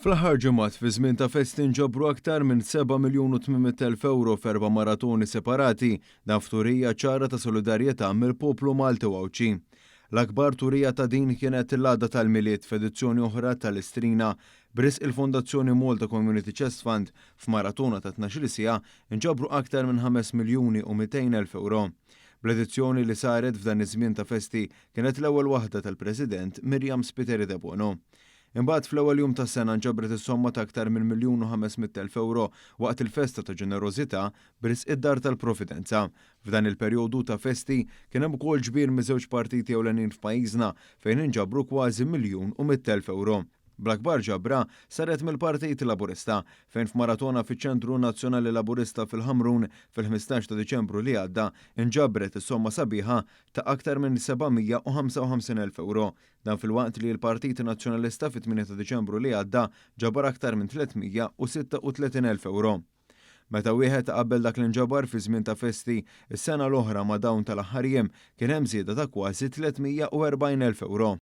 Fl-aħħar ġimgħat fi żmien ta' festi nġabru aktar minn 7,800,000 euro f'erba' maratoni separati dan f'turija ċara ta' solidarjetà mill-poplu Malti Wawċi. L-akbar turija ta' din kienet il-Lagħda tal-Milied f'edizzjoni oħra tal-Istrina b'risq il-Fondazzjoni Malta Community Chest Fund f'maratona ta' 12 siegħa nġabru aktar minn 5,200,000 euro. Bl-edizzjoni li saret f'dan iż-żmien ta' festi kienet l-ewwel waħda tal-President Miriam Spiteri de Bono. Imbagħad fl-ewwel jum tas-sena nġabret is-somma ta' aktar minn 1,500,000 euro waqt il-Festa ta' Ġenerożità b'risq id-Dar tal-Providenza. F'dan il-perjodu ta' festi kien hemm ukoll ġbir miż-żewġ partiti ewlenin f'pajjiżna fejn inġabru kważi 1,100,000 euro. Bl-akbar ġabra saret mill-Partit Laburista fejn f'maratona fiċ-Ċentru Nazzjonali Laburista fil-Ħamrun fil-15 ta' Diċembru li għadda inġabret is-somma sabiħa ta' aktar minn 755,000 euro. Dan fil-waqt li l-Partit Nazzjonalista fit-8 ta' Diċembru li għadda ġabar aktar minn 336,000 euro. Meta wieħed qabel dak l-inġabar fi żmien ta' festi, is-sena l-oħra ma' dawn tal-aħħar jiem kien hemm żieda ta' kważi 340,000 euro.